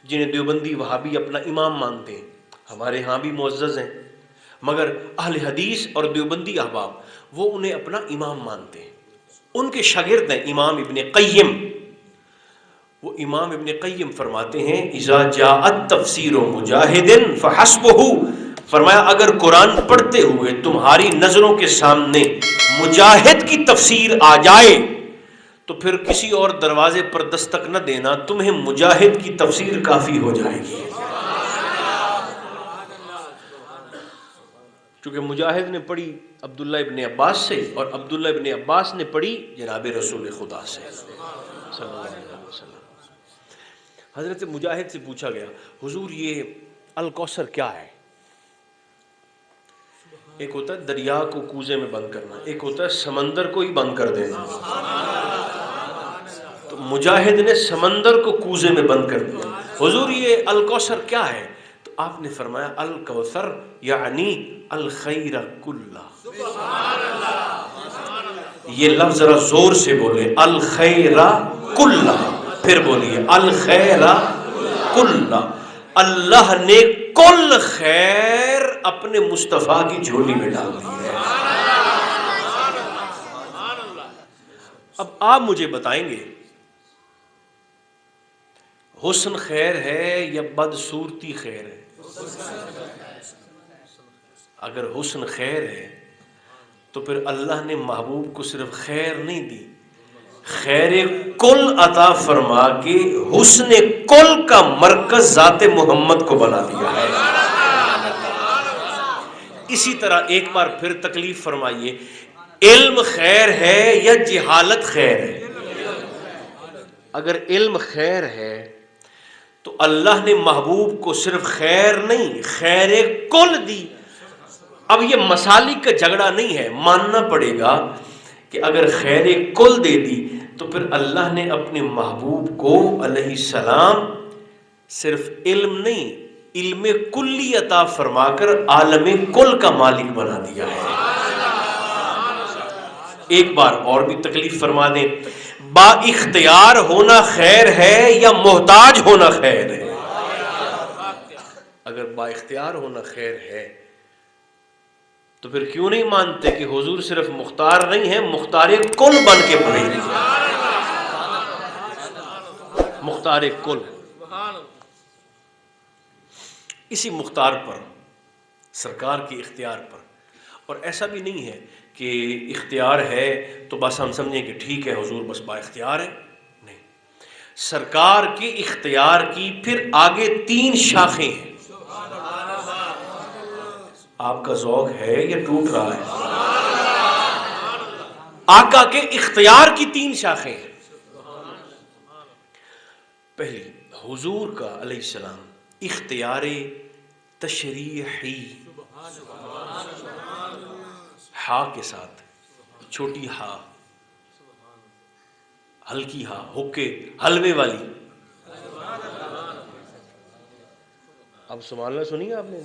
جنہیں دیوبندی وہابی اپنا امام مانتے ہیں، ہمارے ہاں بھی معزز ہیں، مگر اہل حدیث اور دیوبندی احباب وہ انہیں اپنا امام مانتے ہیں۔ ان کے شاگرد ہیں امام ابن قیم۔ وہ امام ابن قیم فرماتے ہیں اذا جاءت تفسیر مجاہد فحسبہ، فرمایا اگر قرآن پڑھتے ہوئے تمہاری نظروں کے سامنے مجاہد کی تفسیر آ جائے تو پھر کسی اور دروازے پر دستک نہ دینا، تمہیں مجاہد کی تفسیر کافی ہو جائے گی۔ چونکہ مجاہد نے پڑھی عبداللہ ابن عباس سے اور عبداللہ ابن عباس نے پڑھی جناب رسول خدا سے صلی اللہ علیہ وسلم۔ حضرت مجاہد سے پوچھا گیا حضور یہ الکوثر کیا ہے؟ ایک ہوتا ہے دریا کو کوزے میں بند کرنا، ایک ہوتا ہے سمندر کو ہی بند کر دینا۔ تو مجاہد نے سمندر کو کوزے میں بند کر دیا۔ حضور یہ الکوثر کیا ہے؟ تو آپ نے فرمایا الکوثر یعنی الخیر کلہ۔ یہ لفظ ذرا زور سے بولے، الخیر کلہ، پھر بولیے الخیر کلہ۔ اللہ نے کل خیر اپنے مصطفیٰ کی جھولی میں ڈال دی ہے۔ اب آپ مجھے بتائیں گے حسن خیر ہے یا بدصورتی خیر ہے؟ اگر حسن خیر ہے تو پھر اللہ نے محبوب کو صرف خیر نہیں دی، خیر کل عطا فرما کے حسن کل کا مرکز ذات محمد کو بنا دیا ہے۔ اسی طرح ایک بار پھر تکلیف فرمائیے، علم خیر ہے یا جہالت خیر ہے؟ اگر علم خیر ہے تو اللہ نے محبوب کو صرف خیر نہیں خیر کل دی۔ اب یہ مسالک کا جھگڑا نہیں ہے، ماننا پڑے گا کہ اگر خیر کل دے دی تو پھر اللہ نے اپنے محبوب کو علیہ السلام صرف علم نہیں علم کلی عطا فرما کر عالم کل کا مالک بنا دیا ہے۔ ایک بار اور بھی تکلیف فرما دیں، با اختیار ہونا خیر ہے یا محتاج ہونا خیر ہے؟ اگر با اختیار ہونا خیر ہے تو پھر کیوں نہیں مانتے کہ حضور صرف مختار نہیں ہے، مختار کل بن کے پڑے؟ مختار کل، اسی مختار پر، سرکار کی اختیار پر۔ اور ایسا بھی نہیں ہے کہ اختیار ہے تو بس ہم سمجھیں کہ ٹھیک ہے حضور بس با اختیار ہے، نہیں، سرکار کے اختیار کی پھر آگے 3 شاخیں ہیں۔ آپ کا ذوق ہے یا ٹوٹ رہا ہے؟ آقا کے اختیار کی 3 شاخیں ہیں۔ پہلی، حضور کا علیہ السلام اختیار تشریحی، ہا کے ساتھ، چھوٹی ہا، ہلکی ہا، حکے حلوے والی۔ اب سبحان اللہ سنی آپ نے؟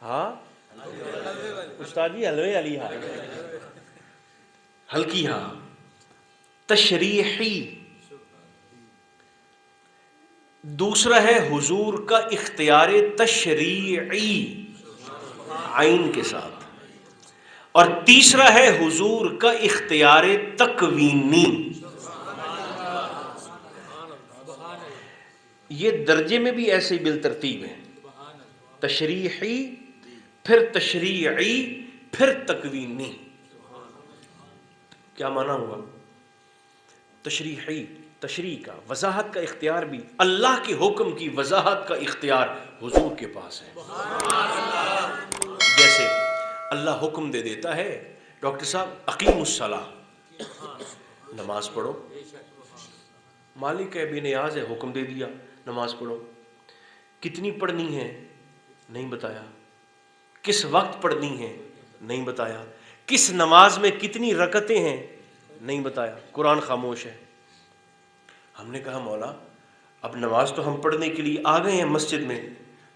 ہاں استاد جی، حلوے والی ہا، ہلکی ہا، تشریحی۔ دوسرا ہے حضور کا اختیار تشریعی، عین کے ساتھ، اور تیسرا ہے حضور کا اختیار تکوینی۔ یہ درجے میں بھی ایسے ہی بالترتیب ہے، تشریحی، پھر تشریعی، پھر تکوینی۔ کیا معنی ہوا؟ تشریحی، تشریح کا، وضاحت کا اختیار بھی، اللہ کے حکم کی وضاحت کا اختیار حضور کے پاس ہے۔ جیسے اللہ حکم دے دیتا ہے ڈاکٹر صاحب اقیم الصلاۃ، نماز پڑھو، مالک ہے بے نیاز ہے، حکم دے دیا نماز پڑھو۔ کتنی پڑھنی ہے نہیں بتایا، کس وقت پڑھنی ہے نہیں بتایا، کس نماز میں کتنی رکعتیں ہیں نہیں بتایا، قرآن خاموش ہے۔ ہم نے کہا مولا اب نماز تو ہم پڑھنے کے لیے آ گئے ہیں مسجد میں،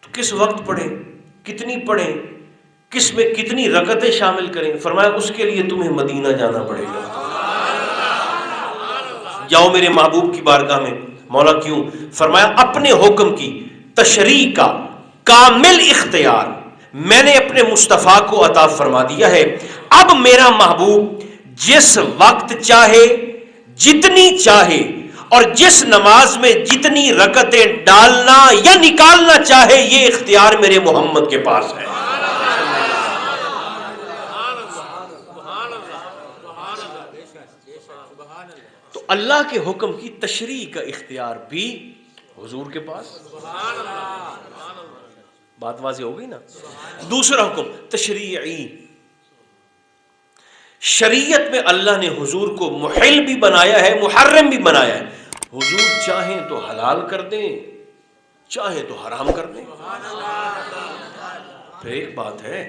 تو کس وقت پڑھیں، کتنی پڑھیں، کس میں کتنی رکعتیں شامل کریں؟ فرمایا اس کے لیے تمہیں مدینہ جانا پڑے گا۔ جاؤ میرے محبوب کی بارگاہ میں، مولا کیوں؟ فرمایا اپنے حکم کی تشریح کا کامل اختیار میں نے اپنے مصطفیٰ کو عطا فرما دیا ہے. اب میرا محبوب جس وقت چاہے، جتنی چاہے، اور جس نماز میں جتنی رکعتیں ڈالنا یا نکالنا چاہے، یہ اختیار میرے محمد کے پاس ہے. تو اللہ کے حکم کی تشریح کا اختیار بھی حضور کے پاس. بات واضح ہو گئی نا. دوسرا حکم تشریعی. شریعت میں اللہ نے حضور کو محل بھی بنایا ہے، محرم بھی بنایا ہے. حضور چاہیں تو حلال کر دیں، چاہیں تو حرام کر دیں. پھر ایک بات ہے،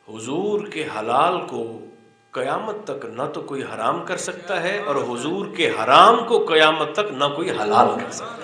حضور کے حلال کو قیامت تک نہ تو کوئی حرام کر سکتا ہے، اور حضور کے حرام کو قیامت تک نہ کوئی حلال کر سکتا ہے.